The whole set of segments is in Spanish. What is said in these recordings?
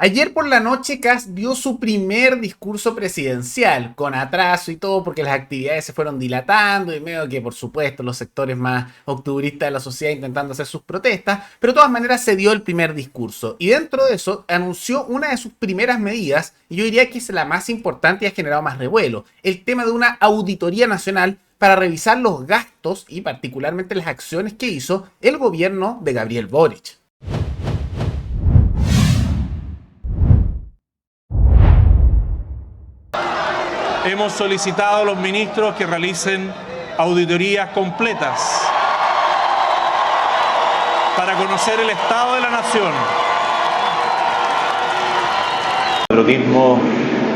Ayer por la noche Kast dio su primer discurso presidencial, con atraso y todo, porque las actividades se fueron dilatando y medio que, por supuesto, los sectores más octubristas de la sociedad intentando hacer sus protestas, pero de todas maneras se dio el primer discurso. Y dentro de eso anunció una de sus primeras medidas, y yo diría que es la más importante y ha generado más revuelo, el tema de una auditoría nacional para revisar los gastos y particularmente las acciones que hizo el gobierno de Gabriel Boric. Hemos solicitado a los ministros que realicen auditorías completas para conocer el estado de la nación. Patriotismo,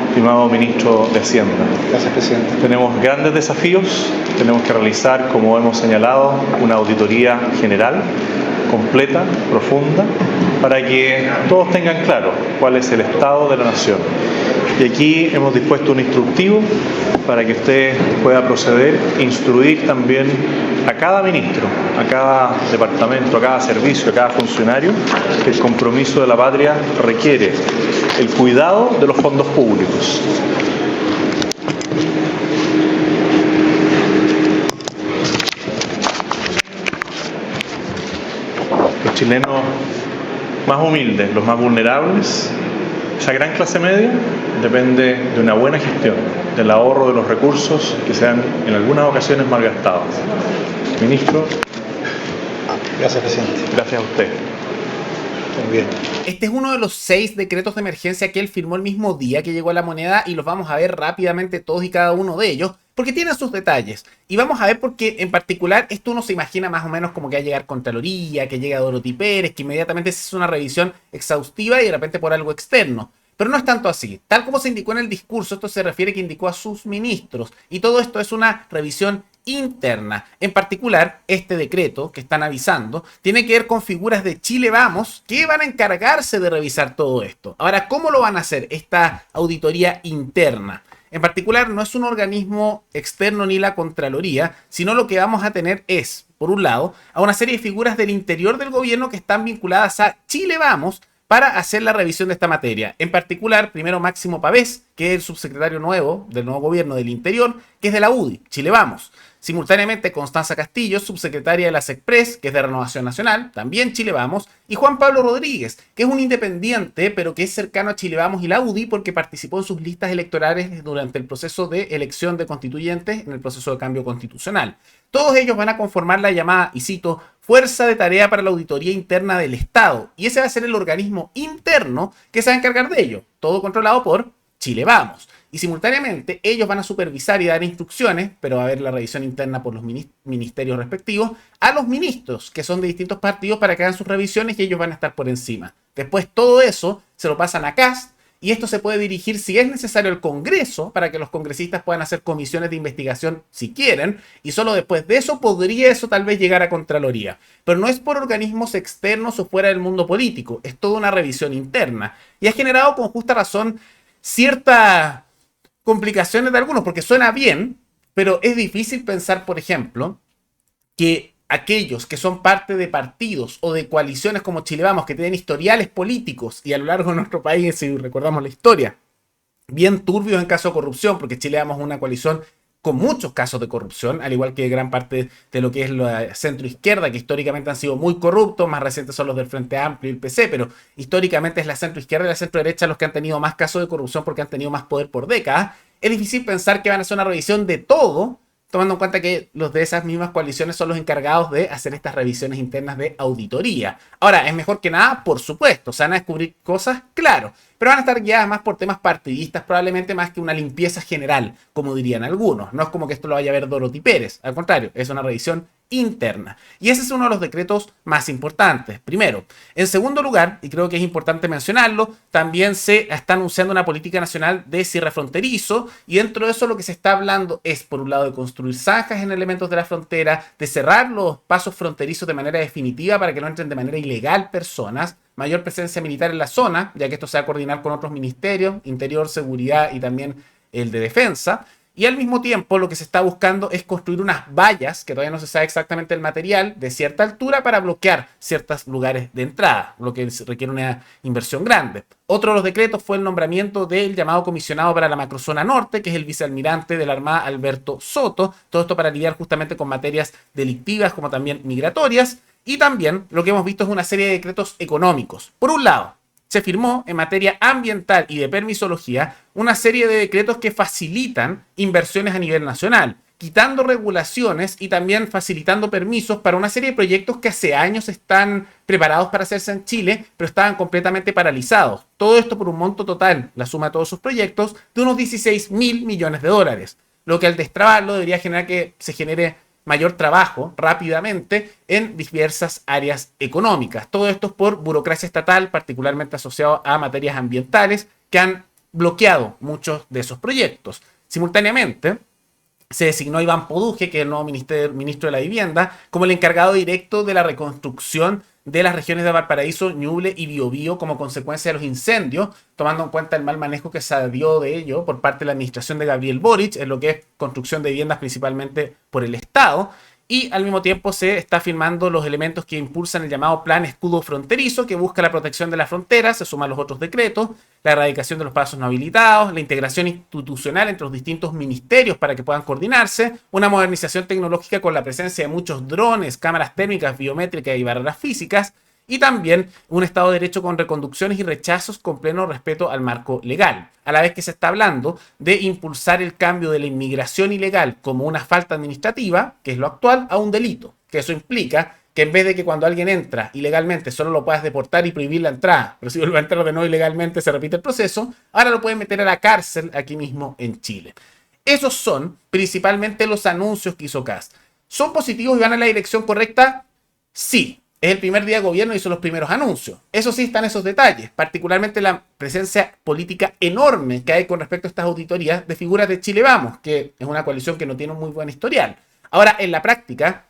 estimado ministro de Hacienda. Gracias, presidente. Tenemos grandes desafíos, tenemos que realizar, como hemos señalado, una auditoría general, completa, profunda, para que todos tengan claro cuál es el estado de la nación. Y aquí hemos dispuesto un instructivo para que usted pueda proceder e instruir también a cada ministro, a cada departamento, a cada servicio, a cada funcionario, que el compromiso de la patria requiere el cuidado de los fondos públicos. Los chilenos más humildes, los más vulnerables, esa gran clase media depende de una buena gestión, del ahorro de los recursos que sean en algunas ocasiones malgastados. Ministro. Gracias, presidente. Gracias a usted. Muy bien. Este es uno de los 6 decretos de emergencia que él firmó el mismo día que llegó a la moneda y los vamos a ver rápidamente todos y cada uno de ellos porque tienen sus detalles. Y vamos a ver porque en particular esto uno se imagina más o menos como que va a llegar Contraloría, que llega Dorothy Pérez, que inmediatamente se hace una revisión exhaustiva y de repente por algo externo. Pero no es tanto así. Tal como se indicó en el discurso, esto se refiere que indicó a sus ministros. Y todo esto es una revisión interna. En particular, este decreto que están avisando tiene que ver con figuras de Chile Vamos que van a encargarse de revisar todo esto. Ahora, ¿cómo lo van a hacer esta auditoría interna? En particular, no es un organismo externo ni la Contraloría, sino lo que vamos a tener es, por un lado, a una serie de figuras del interior del gobierno que están vinculadas a Chile Vamos para hacer la revisión de esta materia. En particular, primero Máximo Pavés, que es el subsecretario nuevo del nuevo gobierno del interior, que es de la UDI, Chile Vamos. Simultáneamente, Constanza Castillo, subsecretaria de la SECPRES, que es de Renovación Nacional, también Chile Vamos, y Juan Pablo Rodríguez, que es un independiente, pero que es cercano a Chile Vamos y la UDI porque participó en sus listas electorales durante el proceso de elección de constituyentes en el proceso de cambio constitucional. Todos ellos van a conformar la llamada, y cito, Fuerza de Tarea para la Auditoría Interna del Estado, y ese va a ser el organismo interno que se va a encargar de ello, todo controlado por Chile Vamos. Y simultáneamente ellos van a supervisar y dar instrucciones, pero va a haber la revisión interna por los ministerios respectivos, a los ministros que son de distintos partidos para que hagan sus revisiones y ellos van a estar por encima. Después todo eso se lo pasan a Kast y esto se puede dirigir si es necesario al Congreso para que los congresistas puedan hacer comisiones de investigación si quieren y solo después de eso podría eso tal vez llegar a Contraloría. Pero no es por organismos externos o fuera del mundo político, es toda una revisión interna y ha generado con justa razón cierta complicaciones de algunos, porque suena bien, pero es difícil pensar, por ejemplo, que aquellos que son parte de partidos o de coaliciones como Chile Vamos, que tienen historiales políticos y a lo largo de nuestro país, si recordamos la historia, bien turbios en caso de corrupción, porque Chile Vamos es una coalición con muchos casos de corrupción, al igual que gran parte de lo que es la centroizquierda, que históricamente han sido muy corruptos, más recientes son los del Frente Amplio y el PC, pero históricamente es la centroizquierda y la centroderecha los que han tenido más casos de corrupción porque han tenido más poder por décadas. Es difícil pensar que van a hacer una revisión de todo, tomando en cuenta que los de esas mismas coaliciones son los encargados de hacer estas revisiones internas de auditoría. Ahora, ¿es mejor que nada? Por supuesto, se van a descubrir cosas, claro, pero van a estar guiadas más por temas partidistas, probablemente más que una limpieza general, como dirían algunos. No es como que esto lo vaya a ver Dorothy Pérez, al contrario, es una revisión interna. Y ese es uno de los decretos más importantes, primero. En segundo lugar, y creo que es importante mencionarlo, también se está anunciando una política nacional de cierre fronterizo, y dentro de eso lo que se está hablando es, por un lado, de construir zanjas en elementos de la frontera, de cerrar los pasos fronterizos de manera definitiva para que no entren de manera ilegal personas, mayor presencia militar en la zona, ya que esto se va a coordinar con otros ministerios, Interior, Seguridad y también el de Defensa. Y al mismo tiempo lo que se está buscando es construir unas vallas, que todavía no se sabe exactamente el material, de cierta altura para bloquear ciertos lugares de entrada, lo que requiere una inversión grande. Otro de los decretos fue el nombramiento del llamado comisionado para la macrozona norte, que es el vicealmirante de la Armada Alberto Soto. Todo esto para lidiar justamente con materias delictivas como también migratorias. Y también lo que hemos visto es una serie de decretos económicos. Por un lado, se firmó en materia ambiental y de permisología una serie de decretos que facilitan inversiones a nivel nacional, quitando regulaciones y también facilitando permisos para una serie de proyectos que hace años están preparados para hacerse en Chile, pero estaban completamente paralizados. Todo esto por un monto total, la suma de todos sus proyectos, de unos 16.000 millones de dólares, lo que al destrabarlo debería generar que se genere mayor trabajo rápidamente en diversas áreas económicas. Todo esto es por burocracia estatal, particularmente asociado a materias ambientales, que han bloqueado muchos de esos proyectos. Simultáneamente, se designó a Iván Poduje, que es el nuevo ministro de la Vivienda, como el encargado directo de la reconstrucción de las regiones de Valparaíso, Ñuble y Biobío como consecuencia de los incendios, tomando en cuenta el mal manejo que se dio de ello por parte de la administración de Gabriel Boric, en lo que es construcción de viviendas principalmente por el Estado. Y al mismo tiempo se está firmando los elementos que impulsan el llamado Plan Escudo Fronterizo, que busca la protección de las fronteras, se suman los otros decretos, la erradicación de los pasos no habilitados, la integración institucional entre los distintos ministerios para que puedan coordinarse, una modernización tecnológica con la presencia de muchos drones, cámaras térmicas, biométricas y barreras físicas, y también un Estado de Derecho con reconducciones y rechazos con pleno respeto al marco legal. A la vez que se está hablando de impulsar el cambio de la inmigración ilegal como una falta administrativa, que es lo actual, a un delito. Que eso implica que en vez de que cuando alguien entra ilegalmente solo lo puedas deportar y prohibir la entrada, pero si vuelve a entrar de nuevo ilegalmente se repite el proceso, ahora lo pueden meter a la cárcel aquí mismo en Chile. Esos son principalmente los anuncios que hizo Kast. ¿Son positivos y van en la dirección correcta? Sí. Es el primer día de gobierno y son los primeros anuncios. Eso sí, están esos detalles, particularmente la presencia política enorme que hay con respecto a estas auditorías de figuras de Chile Vamos, que es una coalición que no tiene un muy buen historial. Ahora, en la práctica,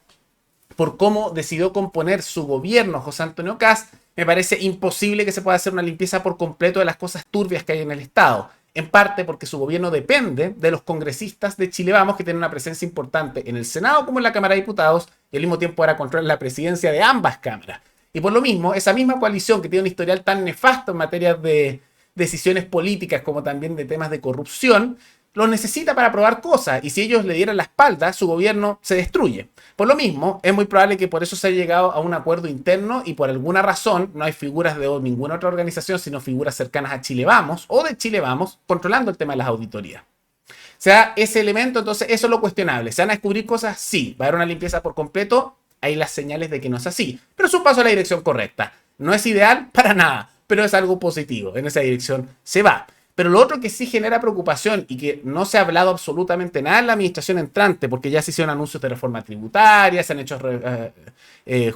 por cómo decidió componer su gobierno José Antonio Kast, me parece imposible que se pueda hacer una limpieza por completo de las cosas turbias que hay en el Estado. En parte porque su gobierno depende de los congresistas de Chile Vamos, que tienen una presencia importante en el Senado como en la Cámara de Diputados, y al mismo tiempo ahora controlan la presidencia de ambas cámaras. Y por lo mismo, esa misma coalición que tiene un historial tan nefasto en materia de decisiones políticas como también de temas de corrupción, los necesita para aprobar cosas, y si ellos le dieran la espalda, su gobierno se destruye. Por lo mismo, es muy probable que por eso se haya llegado a un acuerdo interno y por alguna razón no hay figuras de ninguna otra organización, sino figuras cercanas a Chile Vamos o de Chile Vamos controlando el tema de las auditorías. O sea, ese elemento, entonces, eso es lo cuestionable. ¿Se van a descubrir cosas? Sí. ¿Va a haber una limpieza por completo? Hay las señales de que no es así. Pero es un paso a la dirección correcta. No es ideal para nada, pero es algo positivo. En esa dirección se va. Pero lo otro que sí genera preocupación y que no se ha hablado absolutamente nada en la administración entrante, porque ya se hicieron anuncios de reforma tributaria, se han hecho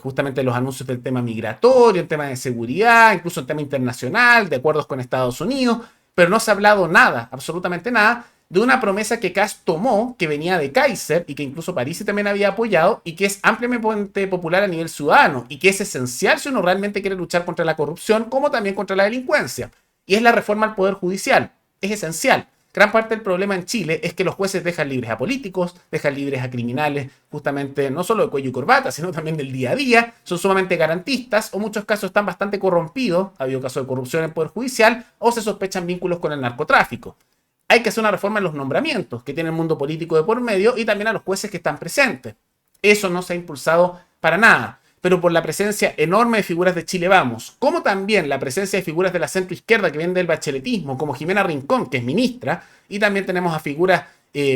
justamente los anuncios del tema migratorio, el tema de seguridad, incluso el tema internacional, de acuerdos con Estados Unidos, pero no se ha hablado nada, absolutamente nada, de una promesa que Kast tomó, que venía de Kaiser y que incluso Parisi también había apoyado y que es ampliamente popular a nivel ciudadano y que es esencial si uno realmente quiere luchar contra la corrupción como también contra la delincuencia. Y es la reforma al Poder Judicial. Es esencial. Gran parte del problema en Chile es que los jueces dejan libres a políticos, dejan libres a criminales, justamente no solo de cuello y corbata, sino también del día a día. Son sumamente garantistas o en muchos casos están bastante corrompidos. Ha habido casos de corrupción en el Poder Judicial o se sospechan vínculos con el narcotráfico. Hay que hacer una reforma en los nombramientos que tiene el mundo político de por medio y también a los jueces que están presentes. Eso no se ha impulsado para nada. Pero por la presencia enorme de figuras de Chile Vamos, como también la presencia de figuras de la centroizquierda que vienen del bacheletismo, como Jimena Rincón, que es ministra, y también tenemos a figuras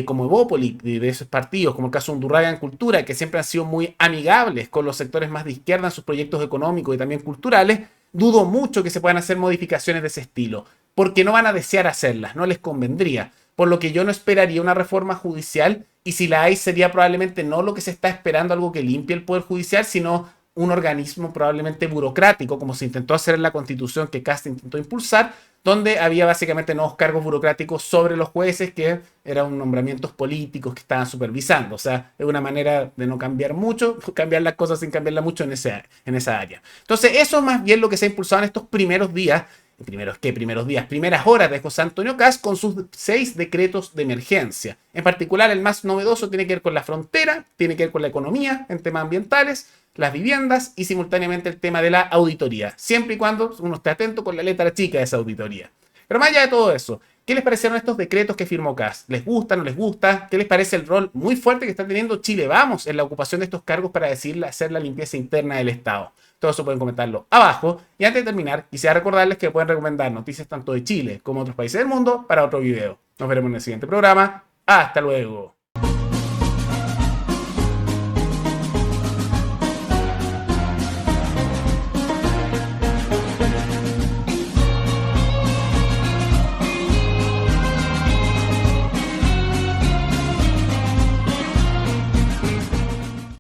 como Evópoli, de esos partidos, como el caso de Undurraga en Cultura, que siempre han sido muy amigables con los sectores más de izquierda en sus proyectos económicos y también culturales, dudo mucho que se puedan hacer modificaciones de ese estilo, porque no van a desear hacerlas, no les convendría. Por lo que yo no esperaría una reforma judicial, y si la hay sería probablemente no lo que se está esperando, algo que limpie el Poder Judicial, sino un organismo probablemente burocrático, como se intentó hacer en la Constitución que Kast intentó impulsar, donde había básicamente nuevos cargos burocráticos sobre los jueces que eran nombramientos políticos que estaban supervisando. O sea, es una manera de no cambiar mucho, cambiar las cosas sin cambiarlas mucho en esa área. Entonces, eso es más bien lo que se ha impulsado en estos primeros días primeros días, primeras horas de José Antonio Kast con sus 6 decretos de emergencia. En particular, el más novedoso tiene que ver con la frontera, tiene que ver con la economía en temas ambientales, las viviendas y simultáneamente el tema de la auditoría, siempre y cuando uno esté atento con la letra chica de esa auditoría. Pero más allá de todo eso, ¿qué les parecieron estos decretos que firmó Kast? ¿Les gusta, no les gusta? ¿Qué les parece el rol muy fuerte que está teniendo Chile Vamos en la ocupación de estos cargos para hacer la limpieza interna del Estado? Todo eso pueden comentarlo abajo. Y antes de terminar, quisiera recordarles que pueden recomendar noticias tanto de Chile como de otros países del mundo para otro video. Nos veremos en el siguiente programa. Hasta luego.